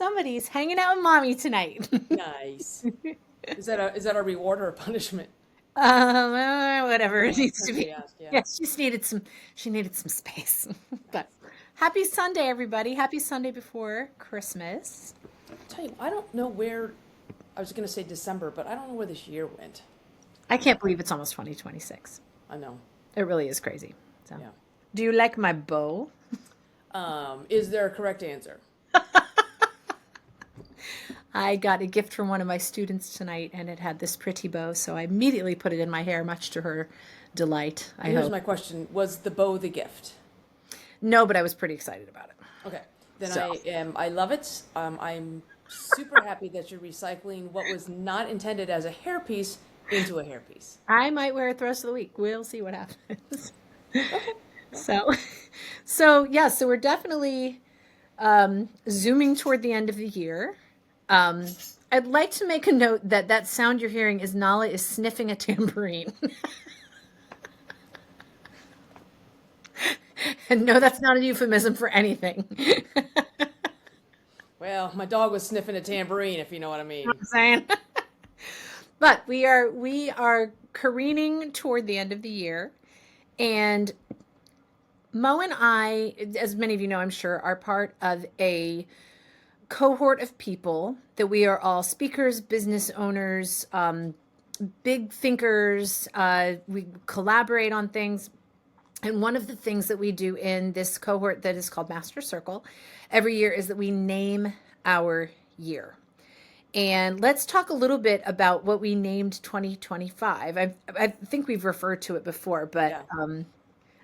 Somebody's hanging out with mommy tonight. Nice. Is that a reward or a punishment? Whatever it needs to Depends who be. you ask. Yeah. Yes, she needed some space. But happy Sunday, everybody. Happy Sunday before Christmas. Tell you, I don't know where. I was going to say December, but I don't know where this year went. I can't believe it's almost 2026. I know. It really is crazy. So, Yeah. do you like my bow? Is there a correct answer? I got a gift from one of my students tonight, and it had this pretty bow, so I immediately put it in my hair, much to her delight, I Here's hope. my question: was the bow the gift? No, but I was pretty excited about it. Okay. Then So, I love it. I'm super happy that you're recycling what was not intended as a hairpiece into a hairpiece. I might wear it the rest of the week. We'll see what happens. Okay. So, so we're definitely zooming toward the end of the year. Um, I'd like to make a note that that sound you're hearing is Nala is sniffing a tambourine. And no, that's not a euphemism for anything. Well, my dog was sniffing a tambourine, if you know what I You know what mean. I'm saying? But we are careening toward the end of the year, and Mo and I, as many of you know, I'm sure, are part of a cohort of people that we are all speakers, business owners, big thinkers. We collaborate on things. And one of the things that we do in this cohort that is called Master Circle every year is that we name our year. And let's talk a little bit about what we named 2025. I think we've referred to it before, but Yeah.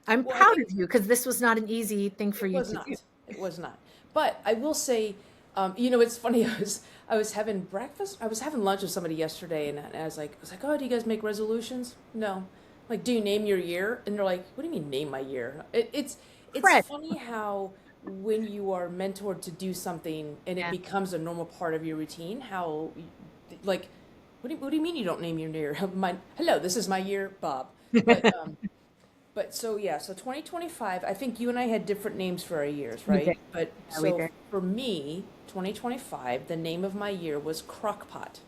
I'm Well, I proud think of you because this was not an easy thing for it you was to do. not. It was not. But I will say, it's funny. I was having breakfast. I was having lunch with somebody yesterday, and I was like, oh, do you guys make resolutions? No. Like, do you name your year? And they're like, what do you mean name my year? It's Fred. funny how when you are mentored to do something and it Yeah. becomes a normal part of your routine, like, what do you mean you don't name your year? Hello, this is my year, Bob. But so yeah, so 2025, I think you and I had different names for our years, We did. right? But Yeah, we so did. for me, 2025, the name of my year was Crock-Pot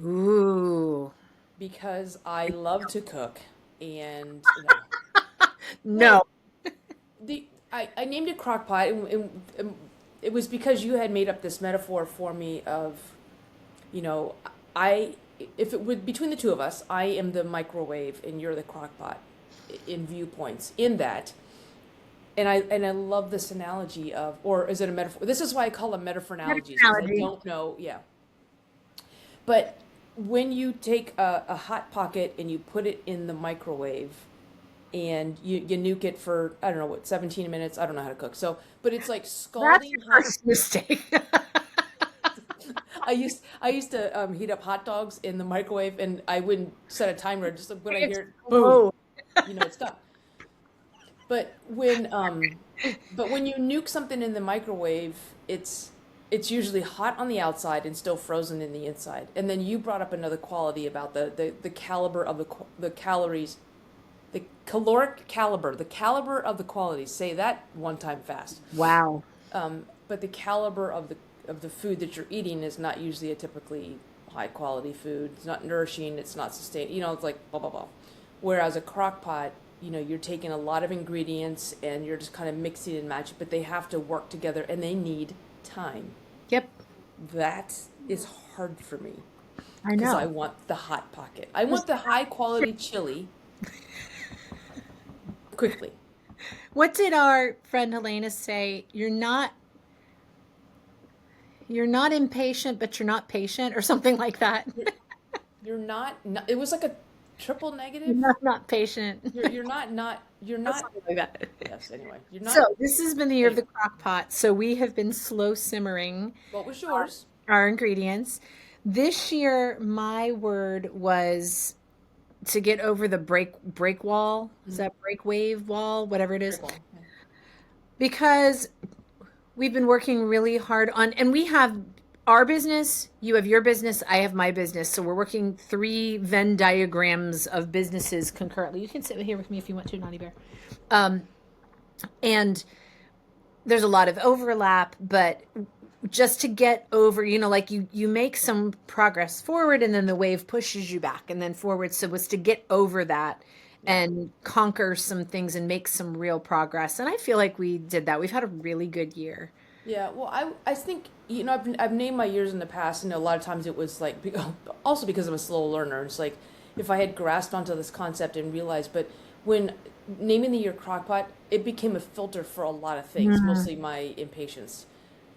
Ooh. because I love to cook and No. well, I named it Crock-Pot and it was because you had made up this metaphor for me of, you know, I if it would between the two of us, I am the microwave and you're the Crock-Pot in viewpoints in that. And I love this analogy of, or is it a metaphor? This is why I call them metaphor analogies because I Analogy. don't know. Yeah, but when you take a hot pocket and you put it in the microwave and you nuke it for I don't know what 17 minutes. I don't know how to cook. So, but it's like That's scalding your hot. first mistake. I used to heat up hot dogs in the microwave and I wouldn't set a timer. Just like when I hear it, boom, Explode. it's done. But when you nuke something in the microwave, it's usually hot on the outside and still frozen in the inside. And then you brought up another quality about the caliber of the calories, the caloric caliber, the caliber of the qualities. Say that one time fast. Wow. But the caliber of the food that you're eating is not usually a typically high quality food. It's not nourishing. It's not sustained. It's like blah blah blah. Whereas a crock pot, you're taking a lot of ingredients and you're just kind of mixing and matching, but they have to work together and they need time. Yep. That is hard for me I because I know. want the hot pocket. I want the high quality chili quickly. What did our friend Helena say? You're not impatient, but you're not patient, or something like that. You're, you're not, it was like a triple You're negative. not patient. You're not, Something like that. yes, anyway, you're So not, this has been the year of the anyway, crock pot. So we have been slow simmering what was yours? our ingredients. This year, my word was to get over the break wall. Is Mhm. that break wave wall? Whatever it is. Break wall. Yeah. Because we've been working really hard on, and we have our business, you have your business, I have my business. So we're working three Venn diagrams of businesses concurrently. You can sit here with me if you want to, Naughty Bear. Um, and there's a lot of overlap, but just to get over, like you make some progress forward and then the wave pushes you back and then forward. So it was to get over that Yeah. and conquer some things and make some real progress. And I feel like we did that. We've had a really good year. Yeah, well, I think I've named my years in the past, and a lot of times it was like also because I'm a slow learner. It's like if I had grasped onto this concept and realized, but when naming the year Crockpot, it became a filter for a lot of things, Mm, mostly my impatience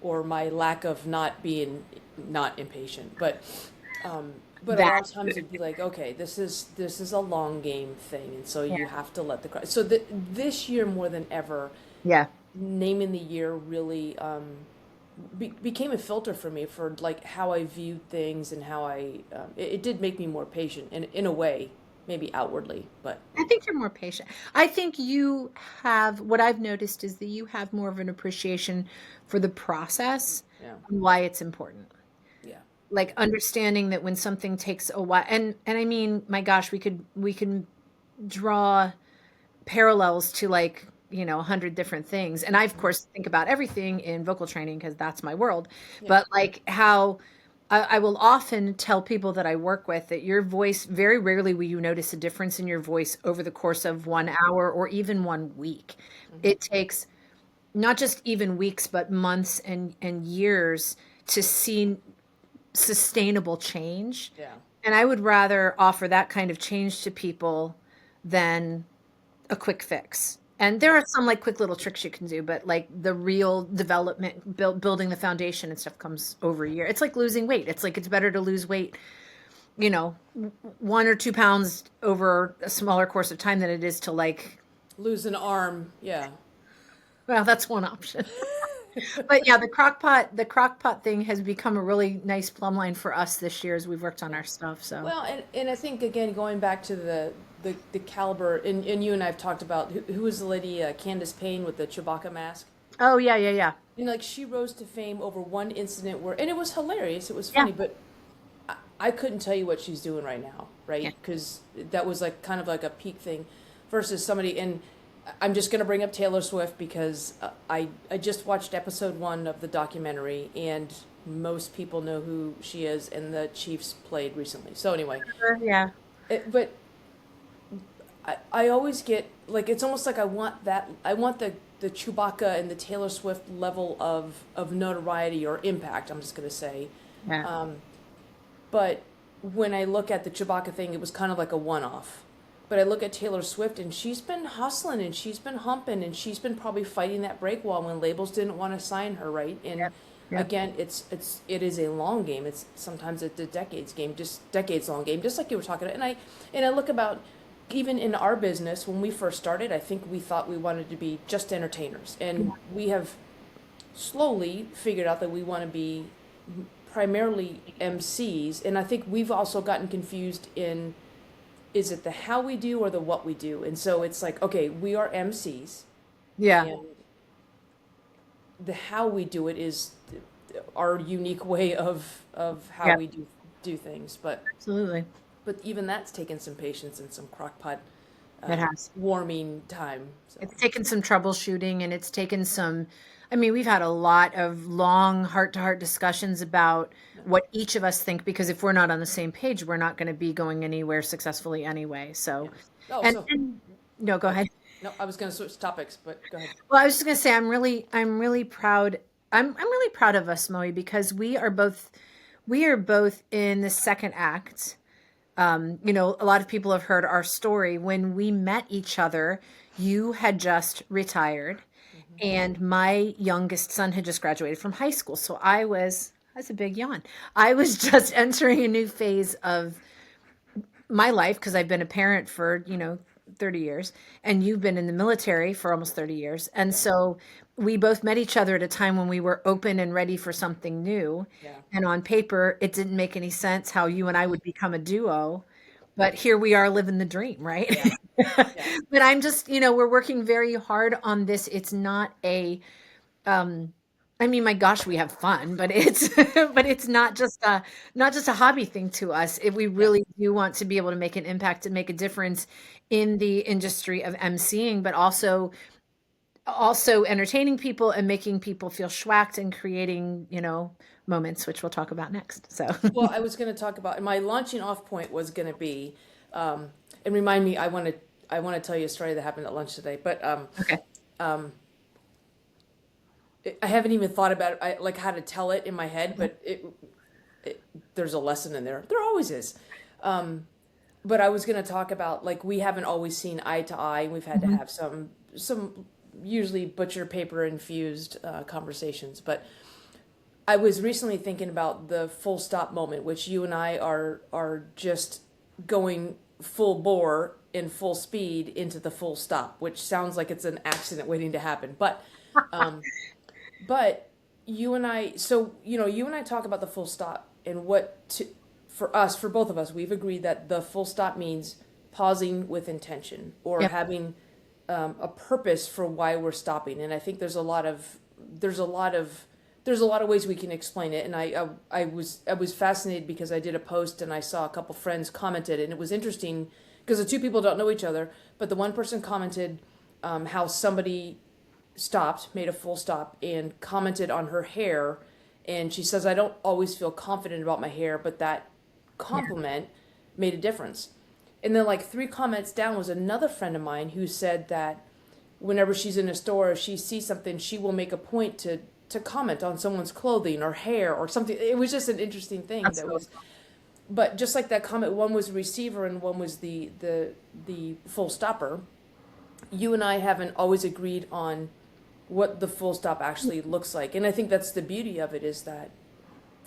or my lack of not being not impatient. But a lot that, of times it'd be like, okay, this is a long game thing, and so yeah, you have to let this year more than ever yeah. naming the year really became a filter for me for like how I viewed things and how it did make me more patient in a way, maybe outwardly, but I think you're more patient. I think you have, what I've noticed is that you have more of an appreciation for the process yeah, and why it's important. yeah, Like understanding that when something takes a while, and I mean, my gosh, we can draw parallels to like 100 different things, and I of mhm, course think about everything in vocal training because that's my world, yeah, but like how I will often tell people that I work with that your voice, very rarely will you notice a difference in your voice over the course of yeah, 1 hour or even 1 week. hmm, It takes not just even weeks but months and years to see sustainable change. yeah, And I would rather offer that kind of change to people than a quick fix. And there yeah, are some like quick little tricks you can do, but like the real development, building the foundation and stuff comes over a year. It's like losing weight. It's like it's better to lose weight, 1 or 2 pounds over a smaller course of time than it is to like, lose an arm, yeah. well, that's one option. But yeah, the crock pot thing has become a really nice plumb line for us this year as we've worked on Yeah. our stuff. So, Well, and I think again going back to the caliber, and you and I have talked about who was the lady Candace Payne with the Chewbacca mask. oh yeah, yeah, yeah, And like she rose to fame over one incident where, and it was hilarious, it was yeah, funny, but I couldn't tell you what she's doing right now, yeah. right? Because that was like kind of like a peak thing versus somebody. And I'm just going to bring up Taylor Swift because I just watched episode 1 of the documentary, and most people know who she is, and the Chiefs played recently. So anyway, Yeah. but I always get like it's almost like I want the Chewbacca and the Taylor Swift level of notoriety or impact. I'm just going to say. Yeah. Um, but when I look at the Chewbacca thing, it was kind of like a one off. But I look at Taylor Swift, and she's been hustling, and she's been humping, and she's been probably fighting that break wall when labels didn't want to sign her, right? And Yep. Yep. again, it is a long game. It's sometimes it's a decades long game, just like you were talking about. And I look about even in our business when we first started, I think we thought we wanted to be just entertainers, and we have slowly figured out that we want to be primarily MCs, and I think we've also gotten confused in is it the how we do or the what we do? And so it's like, okay, we are MCs, Yeah. and the how we do it is our unique way of how Yeah. we do things. Absolutely. But even that's taken some patience and some crockpot It has. warming time. So It's taken some troubleshooting and it's taken some, I mean, we've had a lot of long heart to heart discussions about yeah, what each of us think, because if we're not on the same page, we're not going to be going anywhere successfully anyway. yeah. So, Oh, so and no, go oh, ahead. no, I was going to switch topics, but go ahead. Well, I was just going to say, I'm really proud. I'm really proud of us, Moe, because we are both in the second act. A lot of people have heard our story. When we met each other, you had just retired, Hmm. and my youngest son had just graduated from high school. So that's a big yawn. I was just entering a new phase of my life because I've been a parent for, 30 years, and you've been in the military for almost 30 years. And Yeah, so we both met each other at a time when we were open and ready for something new. yeah, And on paper, it didn't make any sense how you and I would become a duo. But here we are living the dream, right? yeah, yeah, But I'm just, we're working very hard on this. It's not um, I mean, my gosh, we have fun, but it's but it's not just a hobby thing to us. If we yeah, really do want to be able to make an impact and make a difference in the industry of emceeing, but also also entertaining people and making people feel schwacked and creating, moments, which we'll talk about next. So, Well, I was going to talk about my launching off point was going to be, um, and remind me. I want to tell you a story that happened at lunch today, but okay. um, I haven't even thought about it, like how to tell it in my head, but there's a lesson in there. There always is. Um, but I was going to talk about like we haven't always seen eye to eye. We've had to Mhm. have some usually butcher paper infused conversations. But I was recently thinking about the full stop moment, which you and I are just going full bore in full speed into the full stop, which sounds like it's an accident waiting to happen. Um, but you and I, so you and I talk about the full stop and for us, for both of us, we've agreed that the full stop means pausing with intention or Yep. having a purpose for why we're stopping. And I think there's a lot of there's a lot of ways we can explain it. And I was fascinated because I did a post and I saw a couple friends commented, and it was interesting because the two people don't know each other, but the one person commented how somebody stopped, made a full stop, and commented on her hair. And she says, I don't always feel confident about my hair, but that Yeah. compliment made a difference. And then, like, three comments down was another friend of mine who said that whenever she's in a store, if she sees something, she will make a point to comment on someone's clothing or hair or something. It was just an interesting thing That's that cool. was, but just like that comment, one was receiver and one was the full stopper. You and I haven't always agreed on what the full stop actually looks like. And I think that's the beauty of it is that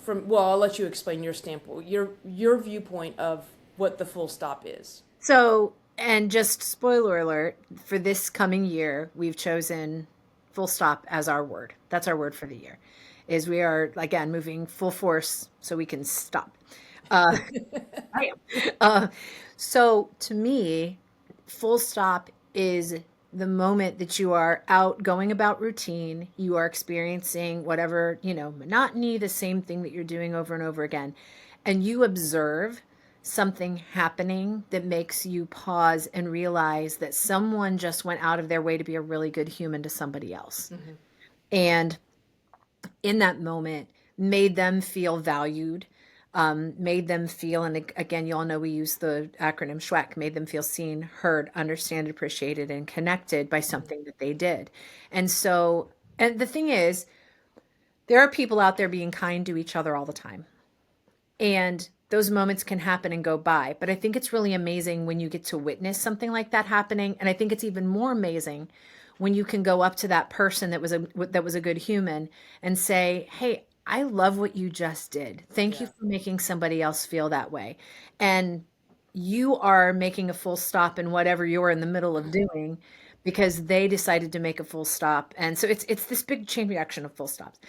I'll let you explain your standpoint, your viewpoint of what the full stop is. So, and just spoiler alert, for this coming year, we've chosen full stop as our word. That's our word for the year. Is we are again moving full force so we can stop. Uh, I am. So to me, full stop is the moment that you are out going about routine, you are experiencing whatever, monotony, the same thing that you're doing over and over again, and you observe something happening that makes you pause and realize that someone just went out of their way to be a really good human to somebody else. Mm-hmm. And in that moment made them feel valued, made them feel, and again, you all know we use the acronym SHUAC, made them feel seen, heard, understand, appreciated, and connected by something that they did. And so, and the thing is, there are people out there being kind to each other all the time. And those moments can happen and go by. But I think it's really amazing when you get to witness something like that happening. And I think it's even more amazing when you can go up to that person that was a good human and say, "Hey, I love what you just did. Thank you Yeah. for making somebody else feel that way." And you are making a full stop in whatever you're in the middle of doing because they decided to make a full stop. And so it's this big chain reaction of full stops.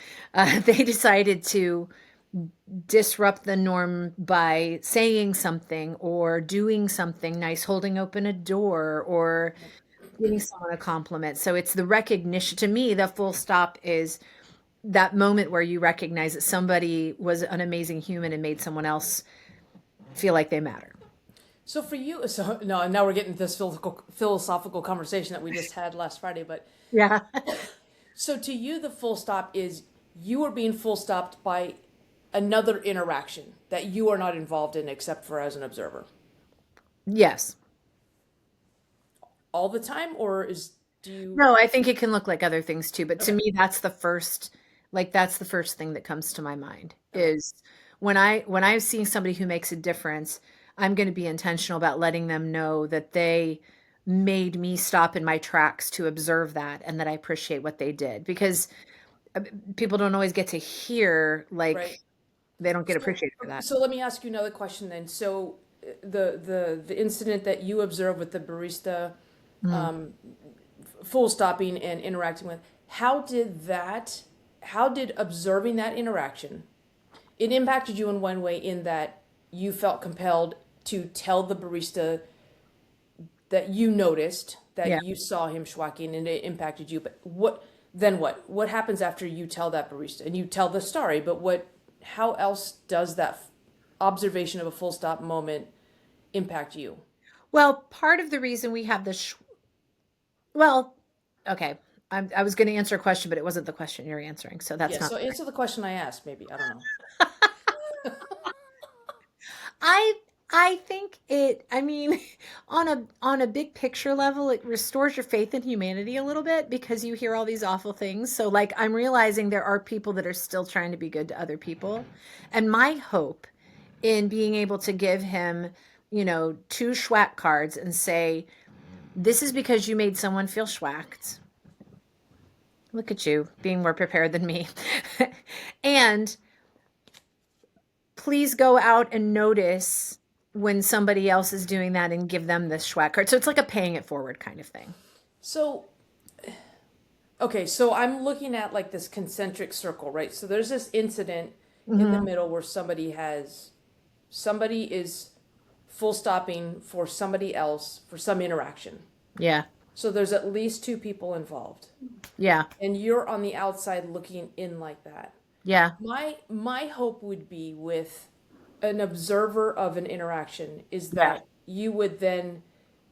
They decided to disrupt the norm by saying something or doing something nice, holding open a door or giving someone a compliment. So it's the recognition. To me, the full stop is that moment where you recognize that somebody was an amazing human and made someone else feel like they matter. So for you, so no, now we're getting this philosophical conversation that we just had last Friday. But Yeah. so to you, the full stop is you are being full stopped by another interaction that you are not involved in except for as an observer Yes. all the time, or is do you? No, I think it can look like other things too, but to Okay, me that's the first thing that comes to my mind okay. is when I see somebody who makes a difference, I'm going to be intentional about letting them know that they made me stop in my tracks to observe that and that I appreciate what they did because people don't always get to hear Right. like they don't get So, appreciated for that. so let me ask you another question then. So, the incident that you observed with the barista, Mm. um, full stopping and interacting with, how did observing that interaction, it impacted you in one way in that you felt compelled to tell the barista that you noticed Yeah. that you saw him schwacking and it impacted you. But what happens after you tell that barista and you tell the story? But how else does that observation of a full stop moment impact you? Well, part of the reason we have the well, okay. I was going to answer a question, but it wasn't the question you're answering, so Yeah, that's not. so answer the question I asked, maybe. I don't know. I I think it, I mean, on a big picture level, it restores your faith in humanity a little bit because you hear all these awful things. So like I'm realizing there are people that are still trying to be good to other people. And my hope in being able to give him, two SHUAC cards and say, this is because you made someone feel schwacked. Look at you being more prepared than me. And please go out and notice when somebody else is doing that and give them this SHUAC card. So it's like a paying it forward kind of thing. So, okay, so I'm looking at like this concentric circle, right? So there's this incident in the middle where somebody is full stopping for somebody else for some interaction. Yeah. So there's at least two people involved. Yeah. And you're on the outside looking in like that. Yeah. My hope would be with an observer of an interaction is Yeah. that you would then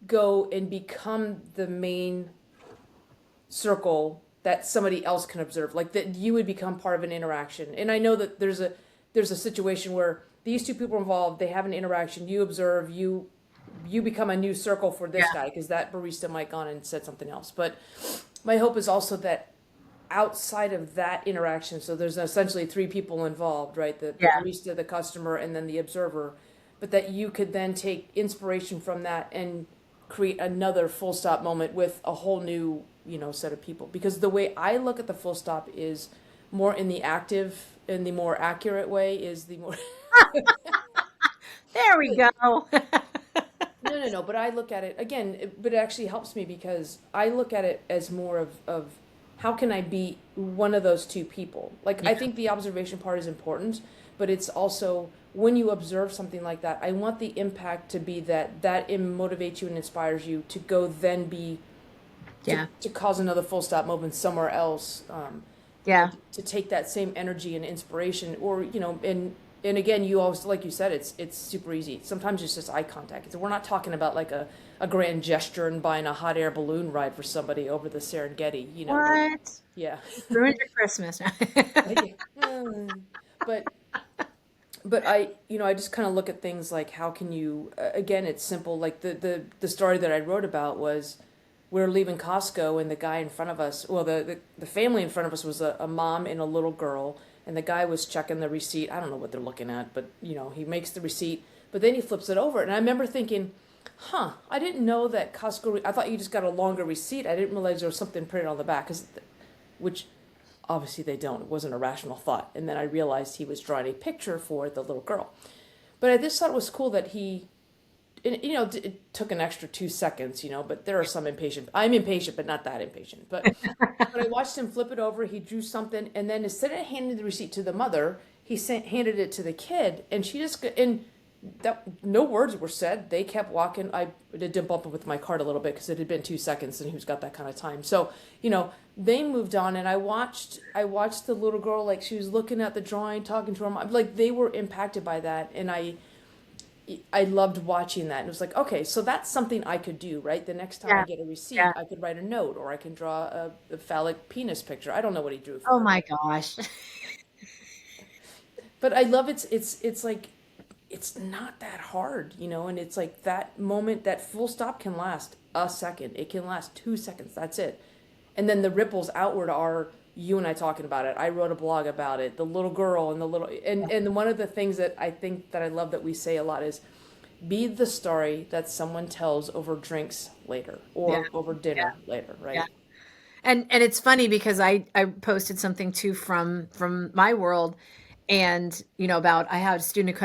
go and become the main circle that somebody else can observe, like that you would become part of an interaction. And I know that there's a situation where these two people are involved, they have an interaction, you observe, you become a new circle for this Yeah. guy because that barista might gone and said something else. But my hope is also that outside of that interaction, so there's essentially three people involved, right? The Yeah. barista, the customer, and then the observer, but that you could then take inspiration from that and create another full stop moment with a whole new, set of people. Because the way I look at the full stop is more in the active, in the more accurate way is the more. There we go. No. But I look at it again, but it actually helps me because I look at it as more of how can I be one of those two people? Like, I Yeah. think the observation part is important, but it's also when you observe something like that, I want the impact to be that it motivates you and inspires you to go then be Yeah. to cause another full stop moment somewhere else. Yeah. To take that same energy and inspiration, or and again, you always, like you said, it's super easy. Sometimes it's just eye contact. We're not talking about like a grand gesture and buying a hot air balloon ride for somebody over the Serengeti, like, What? yeah. Ruined your Christmas. Mm. but but I just kind of look at things like how can you again, it's simple. Like the story that I wrote about was we were leaving Costco and the guy in front of us, well, the family in front of us was a mom and a little girl, and the guy was checking the receipt. I don't know what they're looking at, but he makes the receipt, but then he flips it over, and I remember thinking, I didn't know that Costco. I thought you just got a longer receipt. I didn't realize there was something printed on the back, which obviously they don't. It wasn't a rational thought, and then I realized he was drawing a picture for the little girl. But I just thought it was cool that he. And, it took an extra 2 seconds, but there are some impatient. I'm impatient, but not that impatient. But when I watched him flip it over, he drew something, and then instead of handing the receipt to the mother, handed it to the kid, and she just and that no words were said. They kept walking. I did bump him with my cart a little bit because it had been 2 seconds, and who's got that kind of time? So they moved on, and I watched the little girl, like she was looking at the drawing, talking to her mom, like they were impacted by that, and I loved watching that. And it was like, okay, so that's something I could do, right? The next time I Yeah. get a receipt, Yeah. I could write a note, or I can draw a phallic penis picture. I don't know what he drew for Oh her, my gosh. but I love it's like it's not that hard, and it's like that moment, that full stop can last a second. It can last 2 seconds. That's it. And then the ripples outward are you and I talking about it. I wrote a blog about it. The little girl and the little and one of the things that I think that I love that we say a lot is be the story that someone tells over drinks later Yeah. or over Yeah. dinner later, Yeah. right? And it's funny because I posted something too from my world, and about I had a student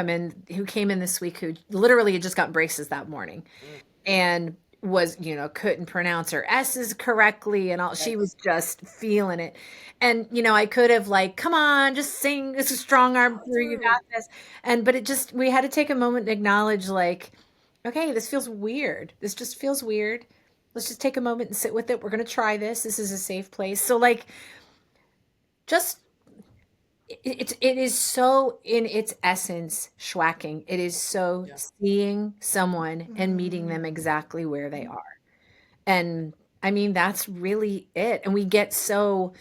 who came in this week who literally had just got braces that morning, Mm, and was couldn't pronounce her s's correctly, and all, she was yikes. just feeling it. And I could have like, come on, just sing, it's a strong arm Power through, you through. got this. But it just, we had to take a moment and acknowledge, like, okay, this feels weird, this just feels weird, let's just take a moment and sit with it, we're going to try this is a safe place. So like, just it is so in its essence schwacking. It is so Yeah. seeing someone and meeting them exactly where they are. And I mean, that's really it. And we get so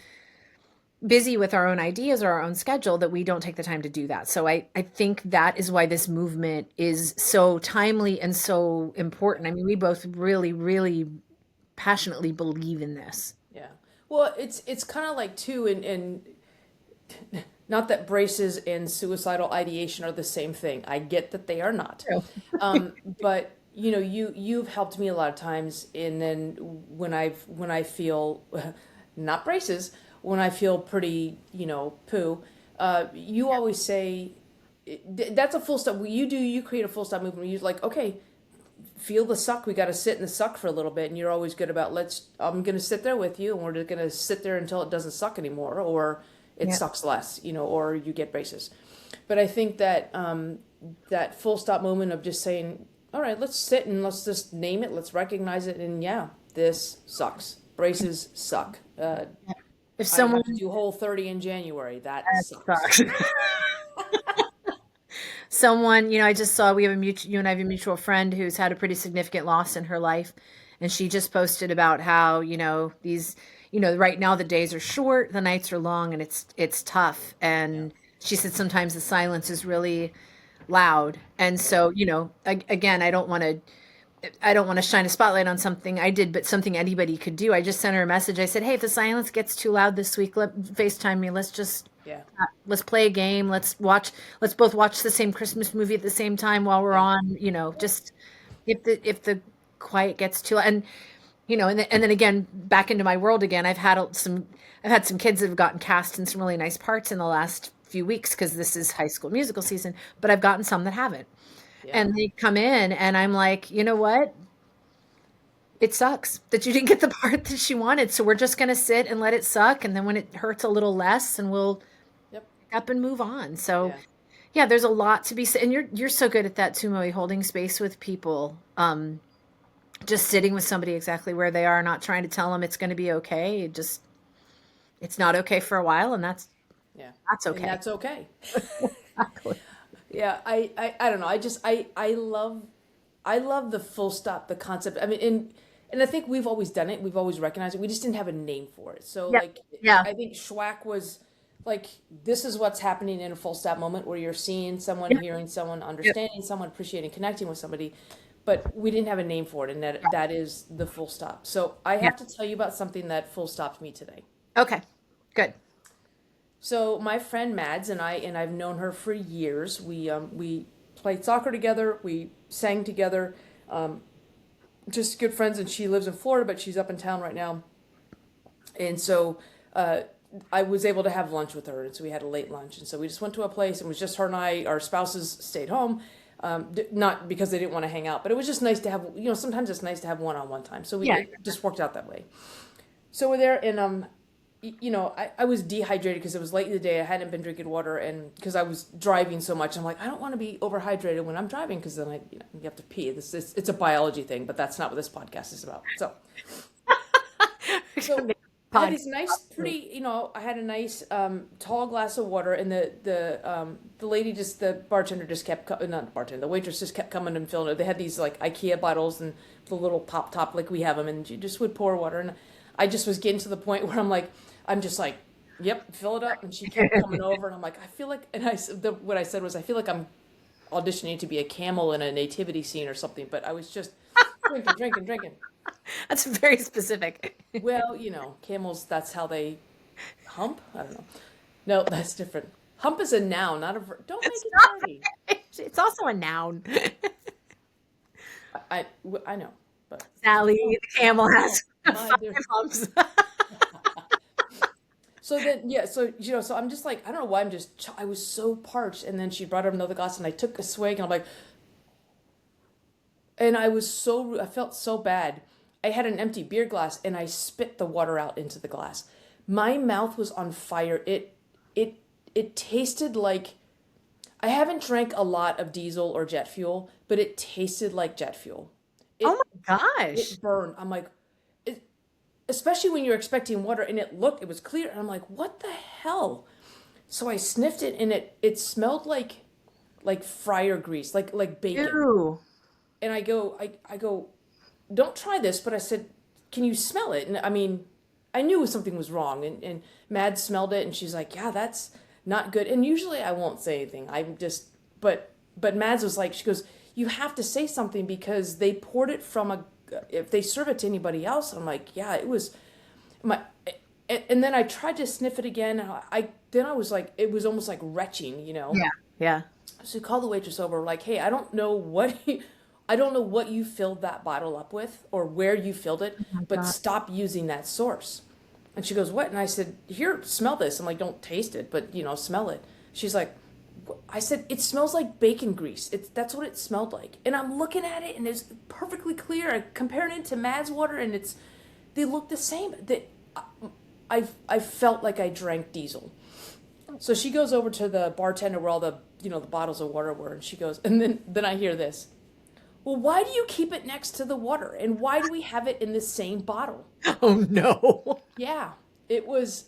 busy with our own ideas or our own schedule that we don't take the time to do that. So I think that is why this movement is so timely and so important. I mean, we both really, really passionately believe in this. Yeah. Well, it's kind of like too, and not that braces and suicidal ideation are the same thing. I get that they are not. True. But you know, you've helped me a lot of times, and then when I feel not braces, when I feel pretty, poo, you always say that's a full stop. You create a full stop movement. You're like, okay, feel the suck. We got to sit in the suck for a little bit, and you're always good about I'm going to sit there with you, and we're just going to sit there until it doesn't suck anymore, or it Yeah. sucks less, or you get braces. But I think that that full stop moment of just saying, all right, let's sit and let's just name it, let's recognize it, and yeah, this sucks. Braces suck. If I someone have to do Whole30 in January. That that sucks. sucks. Someone, I just saw we have you and I have a mutual friend who's had a pretty significant loss in her life, and she just posted about how, these, right now the days are short, the nights are long, and it's tough. Yeah. And she said sometimes the silence is really loud. And Yeah. so, again, I don't want to shine a spotlight on something I did, but something anybody could do. I just sent her a message. I said, "Hey, if the silence gets too loud this week, FaceTime me. Yeah. Let's play a game. Let's both watch the same Christmas movie at the same time while we're Yeah. on, just if the quiet gets too loud." And then again, back into my world again. I've had some kids that have gotten cast in some really nice parts in the last few weeks because this is High School Musical season, but I've gotten some that haven't. Yeah. And they come in and I'm like, you know what? It sucks that you didn't get the part that she wanted. So we're just going to sit and let it suck. And then when it hurts a little less, and we'll Yep. pick up and move on. So Yeah. yeah, there's a lot to be said. And you're so good at that too, Moe, holding space with people. Just sitting with somebody exactly where they are, not trying to tell them it's going to be okay. It's not okay for a while. And Yeah. that's And okay. that's okay. Exactly. Yeah. I don't know. I love the full stop, the concept. I mean, and I think we've always done it. We've always recognized it. We just didn't have a name for it. So Yeah. like, Yeah. I think SHUAC was like, this is what's happening in a full stop moment where you're seeing someone, Yeah. hearing someone, Yeah. understanding someone, appreciating, connecting with somebody. But we didn't have a name for it, and that is the full stop. So I Yeah. have to tell you about something that full stopped me today. Okay. Good. So my friend Mads and I've known her for years. We played soccer together. We sang together. Um, just good friends. And she lives in Florida, but she's up in town right now. And so I was able to have lunch with her, and so we had a late lunch. And so we just went to a place, and it was just her and I. Our spouses stayed home, not because they didn't want to hang out, but it was just nice to have. Sometimes it's nice to have one-on-one time. So Yeah. it just worked out that way. So we're there, and I was dehydrated because it was late in the day. I hadn't been drinking water, and because I was driving so much, I'm like, I don't want to be overhydrated when I'm driving because then you have to pee. It's a biology thing, but that's not what this podcast is about. So I had these nice, pretty, I had a nice tall glass of water, and the lady the bartender just kept, not the bartender, the waitress just kept coming and filling it. They had these like IKEA bottles and the little pop top like we have them, and she just would pour water, and I just was getting to the point where I'm just like, yep, fill it up, and she kept coming over, and I'm like, I feel like, and what I said was, I feel like I'm auditioning to be a camel in a nativity scene or something, but I was just drinking. That's very specific. Well, camels, that's how they hump? I don't know. No, that's different. Hump is a noun, not a verb. Don't make It's it not. dirty. It's also a noun. I know, but Sally, the camel has my five dear. humps. So then, yeah, so I'm just like, I don't know why I was so parched, and then she brought up another glass, and I took a swig, and I'm like, and I felt so bad. I had an empty beer glass, and I spit the water out into the glass. My mouth was on fire. It tasted like, I haven't drank a lot of diesel or jet fuel, but it tasted like jet fuel. Oh It my gosh. it burned. I'm like, especially when you're expecting water, and it was clear, and I'm like, what the hell? So I sniffed it, and it smelled like fryer grease, like bacon. Ew. And I go, don't try this, but I said, can you smell it? And I mean, I knew something was wrong. And Mad smelled it and she's like, yeah, that's not good. And usually I won't say anything. I'm just, but Mads was like, she goes, you have to say something because they poured it from if they serve it to anybody else. I'm like, yeah, it was my, and then I tried to sniff it again. And then I was like, it was almost like retching, you know? Yeah. Yeah. So we called the waitress over, like, hey, I don't know what I don't know what you filled that bottle up with or where you filled it, Oh my but God. stop using that source. And she goes, what? And I said, here, smell this. I'm like, don't taste it, but smell it. She's like, I said, it smells like bacon grease. That's what it smelled like. And I'm looking at it and it's perfectly clear. I'm comparing it to Mad's water and they look the same. I felt like I drank diesel. So she goes over to the bartender where all the bottles of water were, and she goes, and then I hear this. Well, why do you keep it next to the water? And why do we have it in the same bottle? Oh no. Yeah, it was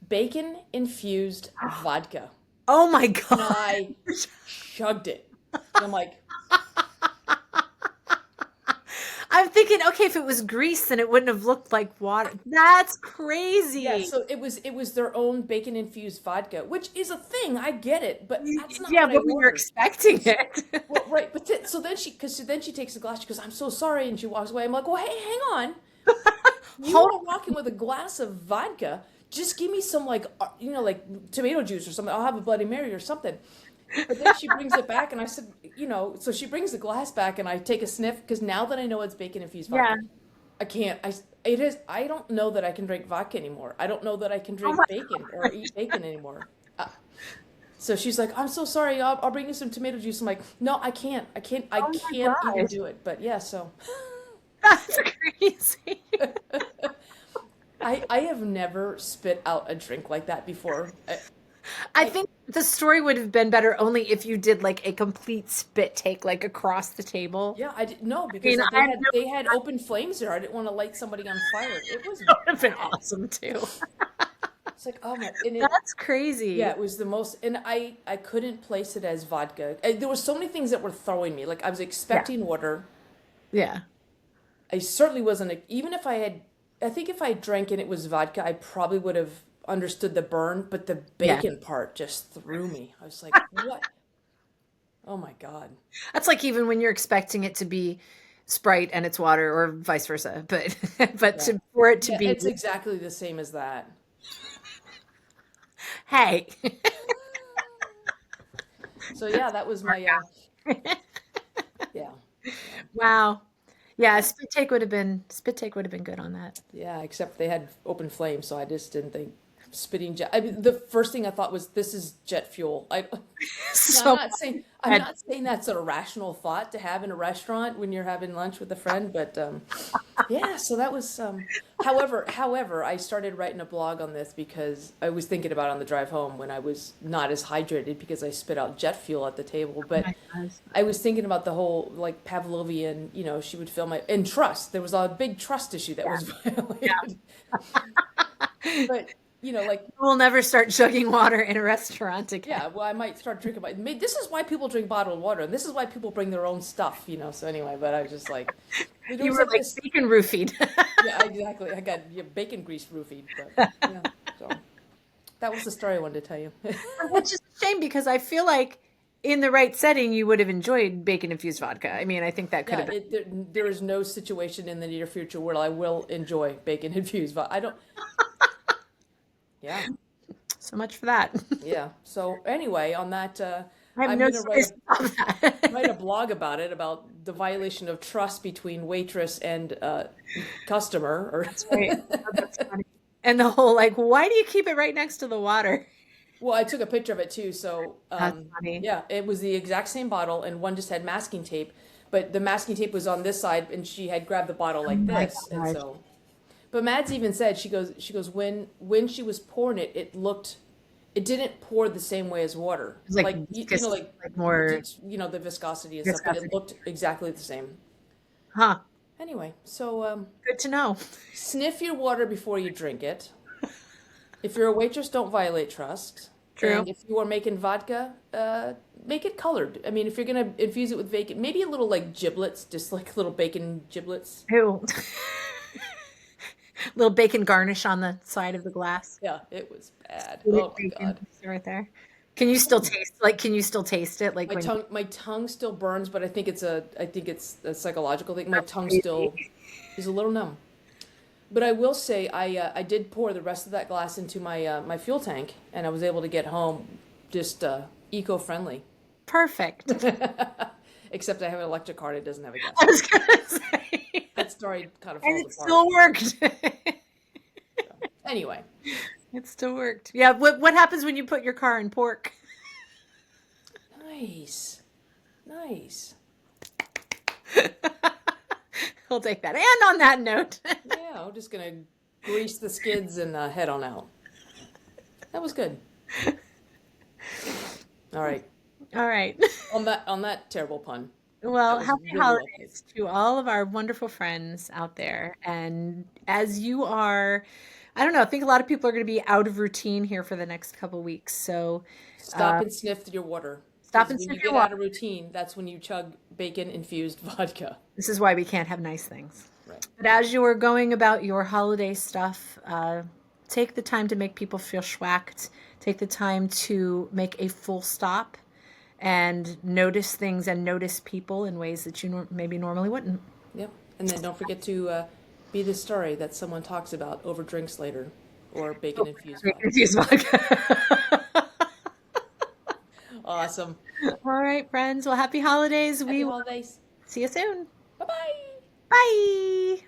bacon infused vodka. Oh my And God. I chugged it. And I'm like, I'm thinking, okay, if it was grease, then it wouldn't have looked like water. That's yeah, crazy. so it was their own bacon infused vodka, which is a thing. I get it, but that's not Yeah, what I but we were ordered. expecting it. Well, right, but so then she takes the glass. She goes, "I'm so sorry," and she walks away. I'm like, "Well, hey, hang on. You Hold are walking with a glass of vodka. Just give me some like tomato juice or something. I'll have a Bloody Mary or something." But then she brings it back, and I said, so she brings the glass back, and I take a sniff because now that I know it's bacon infused Yeah. vodka, I can't. It is. I don't know that I can drink vodka anymore. I don't know that I can Oh drink my bacon or eat bacon anymore. So she's like, I'm so sorry. I'll bring you some tomato juice. I'm like, no, I can't. I can't. I Oh my can't even gosh. do it. But yeah, so That's crazy. I have never spit out a drink like that before. I I think the story would have been better only if you did like a complete spit take, like across the table. Yeah, I didn't know I mean, because they I've had never, they had open flames there. I didn't want to light somebody on fire. It was that would have been bad. awesome too. It's like, oh my, and That's yeah, crazy. it was the most, and I couldn't place it as vodka. There were so many things that were throwing me. Like I was Yeah. expecting water. Yeah. I certainly wasn't, even if I think if I drank and it was vodka, I probably would have understood the burn, but the Yeah. bacon part just threw me. I was like, what? Oh my God. That's like even when you're expecting it to be Sprite and it's water or vice versa. But but Yeah. for it to Yeah, be, it's exactly the same as that. hey. So yeah, that was my yeah. Yeah. Wow. Yeah, Yeah. spit take would have been good on that. Yeah, except they had open flames, so I just didn't think spitting jet. I mean, the first thing I thought was this is jet fuel. Now, So I'm bad. not saying that's a rational thought to have in a restaurant when you're having lunch with a friend, but yeah, so that was however, I started writing a blog on this because I was thinking about it on the drive home when I was not as hydrated because I spit out jet fuel at the table, Oh but my gosh. I was thinking about the whole like Pavlovian, she would fill my and trust. There was a big trust issue that Yeah. was Yeah. violated. But like We'll never start chugging water in a restaurant again. yeah, well, I might start drinking this is why people drink bottled water, and this is why people bring their own stuff. So anyway, but I was just like, there You was were like like this. bacon roofied. Yeah, exactly. I got bacon grease roofied, but yeah. So that was the story I wanted to tell you. Which is a shame because I feel like in the right setting you would have enjoyed bacon infused vodka. I mean, I think that could Yeah, have been. there is no situation in the near future where I will enjoy bacon infused, but I don't. Yeah, So much for that. yeah. So anyway, on that, I have I'm no gonna stories about write a that. blog about the violation of trust between waitress and customer. Or That's right. Oh, that's funny. And the whole like, why do you keep it right next to the water? well, I took a picture of it too. So That's funny. yeah, it was the exact same bottle, and one just had masking tape, but the masking tape was on this side, and she had grabbed the bottle Oh like my this, and gosh. so. But Mads even said she goes when she was pouring it, it didn't pour the same way as water. It's like Like viscous, like like more the viscosity and stuff, but it viscosity. looked exactly the same. Huh. Anyway, so Good to know. sniff your water before you drink it. If you're a waitress, don't violate trust. True. And if you are making vodka, make it colored. I mean, if you're gonna infuse it with bacon, maybe a little like giblets, just like little bacon giblets. Ew. Little bacon garnish on the side of the glass. Yeah, it was bad. Little Oh my bacon God. right there. Can you still taste can you still taste it like when My tongue still burns, but I think it's a psychological thing. My tongue crazy? still is a little numb. But I will say I did pour the rest of that glass into my fuel tank, and I was able to get home just eco-friendly. Perfect. Except I have an electric car that doesn't have a gas I tank. was gonna say. That story kind of And falls it apart. still worked. So, anyway, It still worked. Yeah, what happens when you put your car in pork? nice, nice. We'll take that. And on that note, Yeah, I'm just gonna grease the skids and head on out. That was good. All right. all right. On that terrible pun. That Well, was happy really well played. holidays to all of our wonderful friends out there. And as you are, I don't know, I think a lot of people are going to be out of routine here for the next couple weeks. So Stop and sniff your water. stop Because and when you sip your get water. out of routine, that's when you chug bacon infused vodka. This is why we can't have nice things. Right. But as you are going about your holiday stuff, take the time to make people feel schwacked. Take the time to make a full stop and notice things and notice people in ways that you maybe normally wouldn't. Yep. And then don't forget to be the story that someone talks about over drinks later or bacon infused vodka. Confused vodka. Awesome. All right, friends. Well, happy holidays. Happy We will holidays. see you soon. Bye bye. Bye.